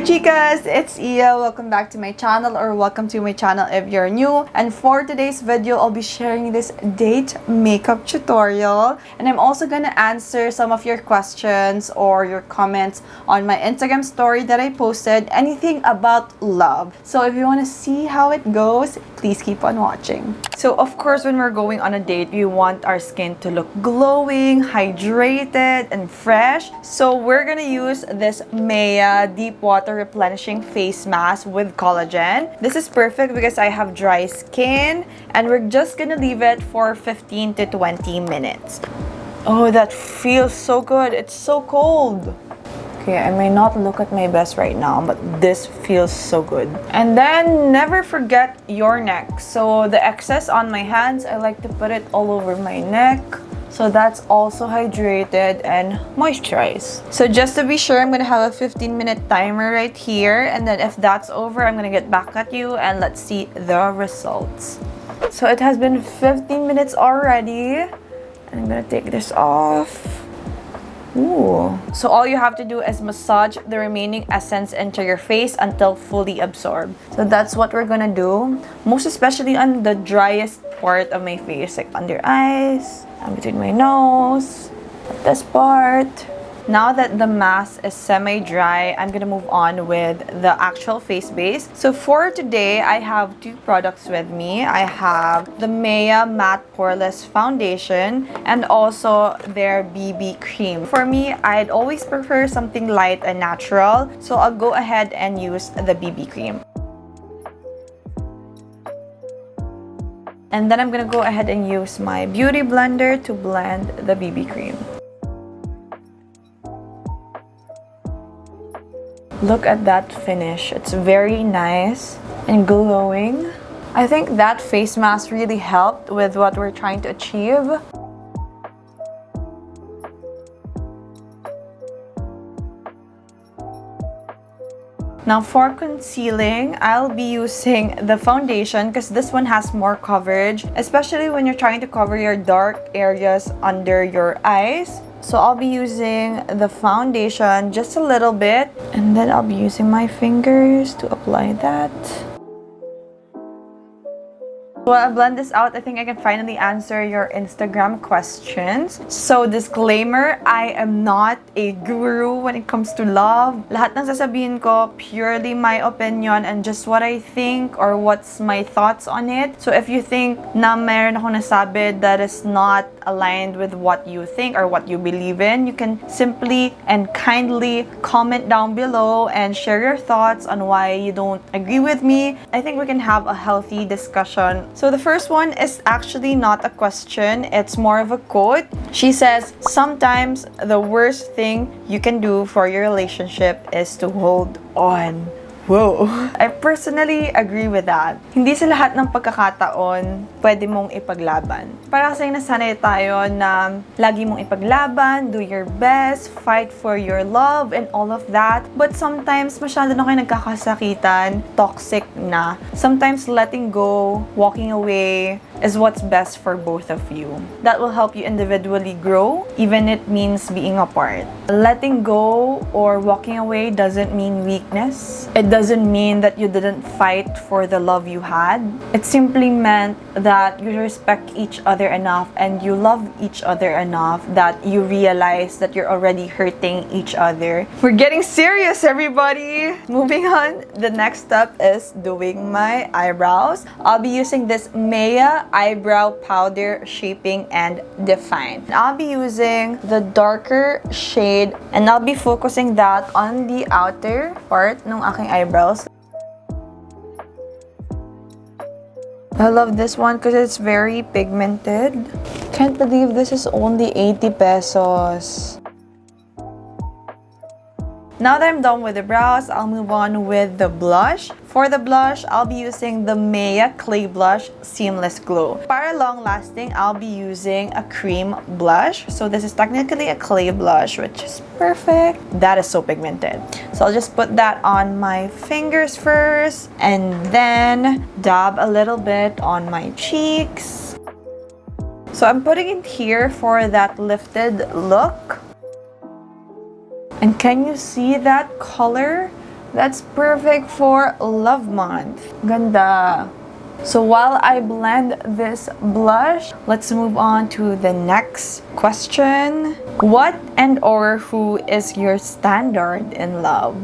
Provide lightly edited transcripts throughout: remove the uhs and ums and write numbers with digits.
chicas! It's Iya. Welcome back to my channel, or welcome to my channel if you're new. And for today's video, I'll be sharing this date makeup tutorial. And I'm also gonna answer some of your questions or your comments on my Instagram story that I posted, anything about love. So if you wanna see how it goes, please keep on watching. So of course, when we're going on a date, we want our skin to look glowing, hydrated, and fresh. So we're gonna use this Meiya Deep Water Replenishing Face Mask with collagen. This is perfect because I have dry skin, and we're just gonna leave it for 15 to 20 minutes. Oh, that feels so good. It's so cold. Okay, I may not look at my best right now, but this feels so good. And then never forget your neck. So the excess on my hands, I like to put it all over my neck. So that's also hydrated and moisturized. So just to be sure, I'm gonna have a 15-minute timer right here. And then if that's over, I'm gonna get back at you and let's see the results. So it has been 15 minutes already. And I'm gonna take this off. Ooh. So all you have to do is massage the remaining essence into your face until fully absorbed. So that's what we're gonna do. Most especially on the driest part of my face, like under eyes, and between my nose, this part. Now that the mask is semi-dry, I'm gonna move on with the actual face base. So for today, I have two products with me. I have the Meiya Matte Poreless Foundation and also their BB Cream. For me, I'd always prefer something light and natural, so I'll go ahead and use the BB Cream. And then I'm gonna go ahead and use my beauty blender to blend the BB Cream. Look at that finish. It's very nice and glowing. I think that face mask really helped with what we're trying to achieve. Now for concealing, I'll be using the foundation because this one has more coverage, especially when you're trying to cover your dark areas under your eyes. So I'll be using the foundation just a little bit, and then I'll be using my fingers to apply that. While I blend this out, I think I can finally answer your Instagram questions. So disclaimer, I am not a guru when it comes to love. Lahat ng sasabihin ko, purely my opinion and just what I think or what's my thoughts on it. So if you think na mayroon akong nasabi that is not aligned with what you think or what you believe in, you can simply and kindly comment down below and share your thoughts on why you don't agree with me. I think we can have a healthy discussion. So the first one is actually not a question, it's more of a quote. She says, sometimes the worst thing you can do for your relationship is to hold on. Whoa! I personally agree with that. Hindi sa lahat ng pagkakataon pwede mong ipaglaban. Para kasi nasanay tayo na lagi mong ipaglaban, do your best, fight for your love, and all of that. But sometimes, masyado na kayo nagkakasakitan, toxic na. Sometimes letting go, walking away, is what's best for both of you. That will help you individually grow, even it means being apart. Letting go or walking away doesn't mean weakness. It doesn't mean that you didn't fight for the love you had. It simply meant that you respect each other enough and you love each other enough that you realize that you're already hurting each other. We're getting serious, everybody! Moving on, the next step is doing my eyebrows. I'll be using this Meiya Eyebrow Powder Shaping and Define. I'll be using the darker shade and I'll be focusing that on the outer part ng aking eyebrows. I love this one because it's very pigmented. Can't believe this is only 80 pesos. Now that I'm done with the brows, I'll move on with the blush. For the blush, I'll be using the Meiya Clay Blush Seamless Glow. Para long-lasting, I'll be using a cream blush. So this is technically a clay blush, which is perfect. That is so pigmented. So I'll just put that on my fingers first, and then dab a little bit on my cheeks. So I'm putting it here for that lifted look. And can you see that color? That's perfect for Love Month. Ganda. So while I blend this blush, let's move on to the next question. What and or who is your standard in love?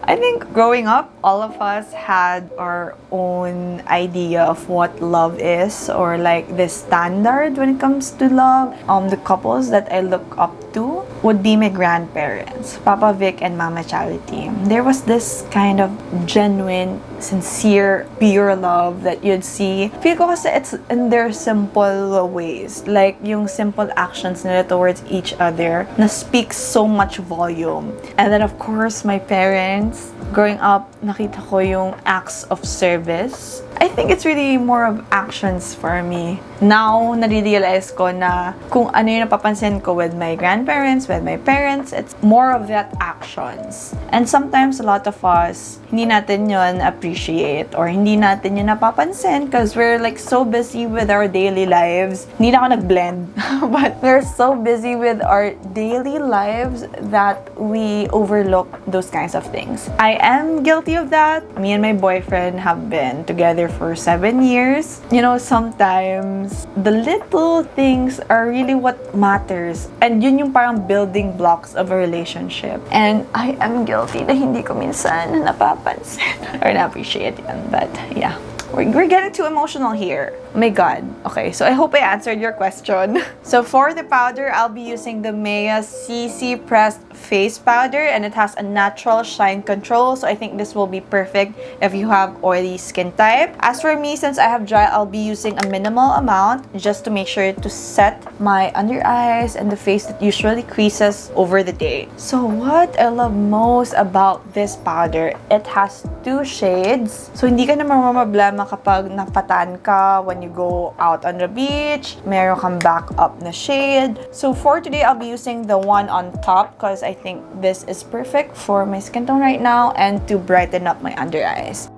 I think growing up, all of us had our own idea of what love is, or like this standard when it comes to love. The couples that I look up to would be my grandparents, Papa Vic and Mama Charity. There was this kind of genuine, sincere, pure love that you'd see. Feel ko kasi it's in their simple ways. Like yung simple actions nila towards each other na speaks so much volume. And then of course, my parents, growing up, nakita ko yung acts of service. I think it's really more of actions for me. Now, nare-realize ko na kung ano yung napapansin ko with my grandparents, with my parents, it's more of that actions. And sometimes, a lot of us, hindi natin yun appreciate or hindi natin yun napapansin because we're like so busy with our daily lives. Hindi na ako nag-blend. But we're so busy with our daily lives that we overlook those kinds of things. I am guilty of that. Me and my boyfriend have been together for 7 years. You know, sometimes the little things are really what matters. And yun yung parang building blocks of a relationship. And I am guilty na hindi ko minsan napapansin or na-appreciate yan. But yeah. We're getting too emotional here. Oh my god. Okay, so I hope I answered your question. So for the powder, I'll be using the Meiya CC Pressed Face Powder, and it has a natural shine control. So I think this will be perfect if you have oily skin type. As for me, since I have dry, I'll be using a minimal amount just to make sure to set my under eyes and the face that usually creases over the day. So what I love most about this powder, it has 2 shades. So hindi ka na problema kapag napatan ka when you go out on the beach, meron kang backup na shade. So for today, I'll be using the one on top because I think this is perfect for my skin tone right now and to brighten up my under eyes.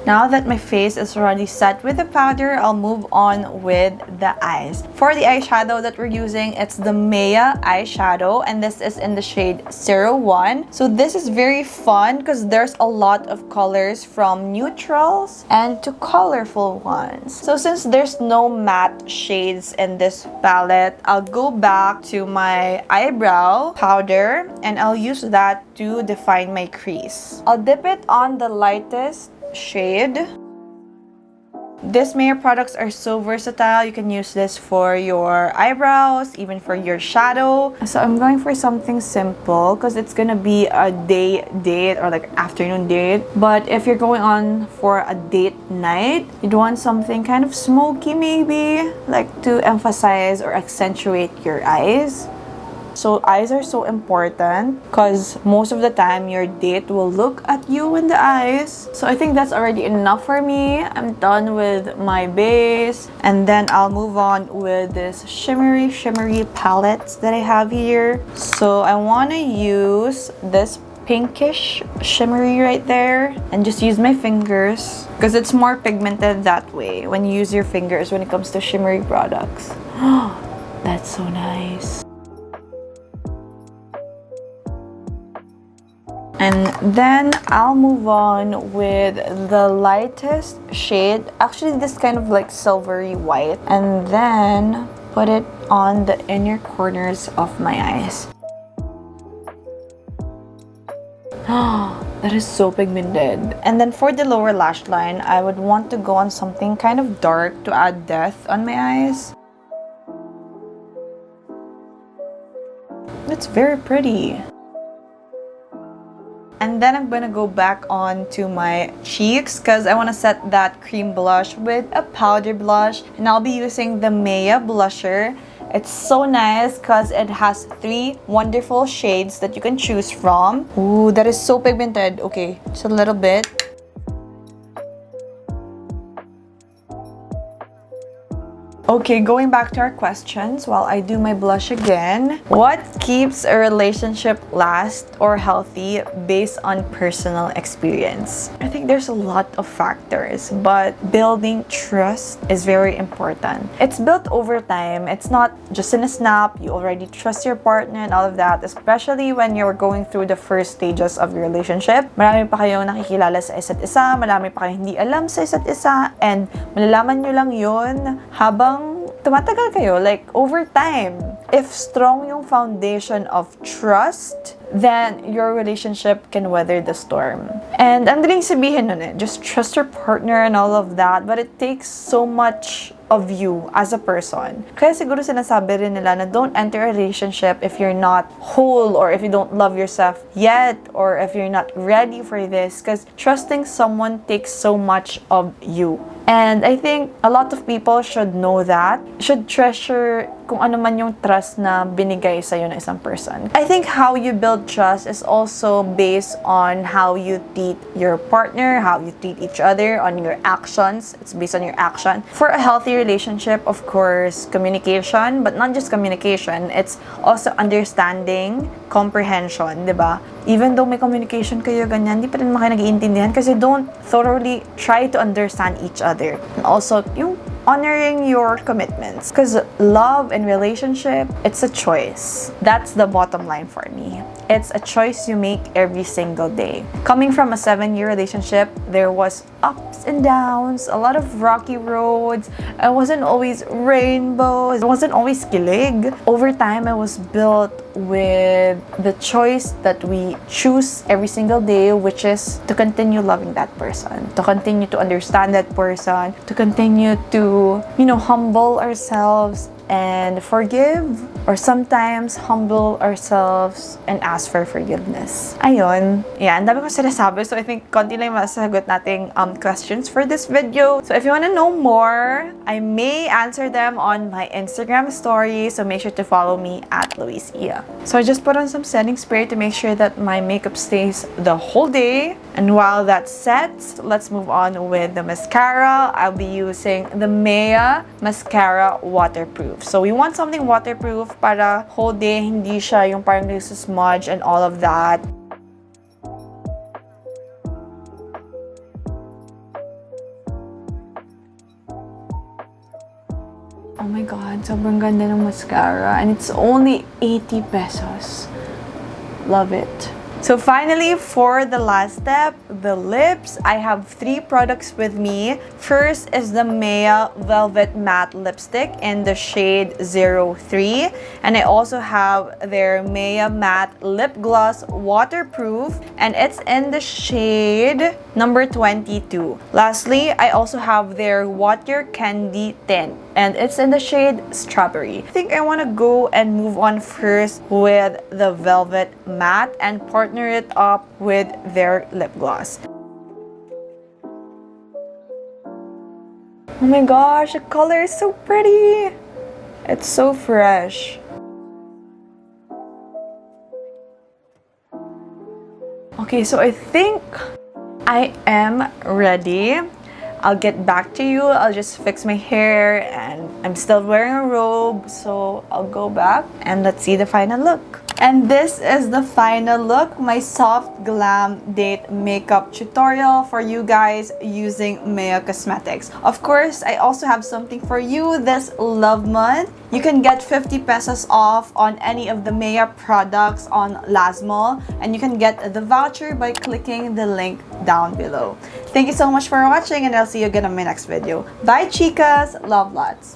Now that my face is already set with the powder, I'll move on with the eyes. For the eyeshadow that we're using, it's the Meiya eyeshadow, and this is in the shade 01. So this is very fun because there's a lot of colors from neutrals and to colorful ones. So since there's no matte shades in this palette, I'll go back to my eyebrow powder and I'll use that to define my crease. I'll dip it on the lightest shade. These Meiya products are so versatile. You can use this for your eyebrows, even for your shadow. So I'm going for something simple because it's gonna be a day date or like afternoon date. But if you're going on for a date night, you'd want something kind of smoky maybe, like to emphasize or accentuate your eyes. So eyes are so important because most of the time your date will look at you in the eyes. So I think that's already enough for me. I'm done with my base. And then I'll move on with this shimmery palettes that I have here. So I want to use this pinkish shimmery right there and just use my fingers because it's more pigmented that way when you use your fingers when it comes to shimmery products. That's so nice. And then I'll move on with the lightest shade. Actually, this kind of like silvery white. And then put it on the inner corners of my eyes. That is so pigmented. And then for the lower lash line, I would want to go on something kind of dark to add depth on my eyes. It's very pretty. And then I'm gonna go back on to my cheeks because I want to set that cream blush with a powder blush. And I'll be using the Meiya blusher. It's so nice because it has 3 wonderful shades that you can choose from. Ooh, that is so pigmented. Okay, just a little bit. Okay, going back to our questions while I do my blush again. What keeps a relationship last or healthy based on personal experience? I think there's a lot of factors, but building trust is very important. It's built over time. It's not just in a snap. You already trust your partner and all of that, especially when you're going through the first stages of your relationship. Marami pa kayong nakikilala sa isa't isa, marami pa kayong hindi alam sa isa't isa, and malalaman nyo lang yun habang tumatagal kayo, like over time. If strong yung foundation of trust, then your relationship can weather the storm. And ang daling sabihin nun just trust your partner and all of that, but it takes so much of you as a person. Kaya siguro sinasabi rin nila na don't enter a relationship if you're not whole or if you don't love yourself yet or if you're not ready for this, because trusting someone takes so much of you. And I think a lot of people should know that, should treasure kung ano man yung trust na binigay sa'yo ng isang person. I think how you build trust is also based on how you treat your partner, how you treat each other, on your actions. It's based on your action. For a healthy relationship, of course, communication, but not just communication, it's also understanding, comprehension, diba? Even though may communication kayo, ganyan, di pa rin kayo nag-iintindihan kasi don't thoroughly try to understand each other. And also, yung honoring your commitments. Because love and relationship, it's a choice. That's the bottom line for me. It's a choice you make every single day. Coming from a 7-year relationship, there was ups and downs, a lot of rocky roads. It wasn't always rainbow. It wasn't always kilig. Over time, I was built with the choice that we choose every single day, which is to continue loving that person, to continue to understand that person, to continue to, humble ourselves and forgive, or sometimes humble ourselves and ask for forgiveness. Ayun. Yeah, ang dami ko sinasabi. So I think konti lang yung masasagot nating questions for this video. So if you want to know more, I may answer them on my Instagram story. So make sure to follow me at Meiya. So I just put on some setting spray to make sure that my makeup stays the whole day. And while that sets, let's move on with the mascara. I'll be using the Meiya Mascara Waterproof. So we want something waterproof para whole day hindi siya yung parang smudge and all of that. Oh my god, sobrang ganda ng mascara and it's only 80 pesos. Love it. So finally, for the last step, the lips, I have 3 products with me. First is the Meiya Velvet Matte Lipstick in the shade 03. And I also have their Meiya Matte Lip Gloss Waterproof, and it's in the shade number 22. Lastly, I also have their Water Candy Tint, and it's in the shade Strawberry. I think I want to go and move on first with the Velvet Matte and partner it up with their lip gloss. Oh my gosh, the color is so pretty. It's so fresh. Okay, so I think I am ready. I'll get back to you. I'll just fix my hair and I'm still wearing a robe, so I'll go back and let's see the final look. And this is the final look, my soft glam date makeup tutorial for you guys using Meiya Cosmetics. Of course, I also have something for you this love month. You can get 50 pesos off on any of the Meiya products on Lasmall, and you can get the voucher by clicking the link down below. Thank you so much for watching, and I'll see you again on my next video. Bye, chicas! Love lots!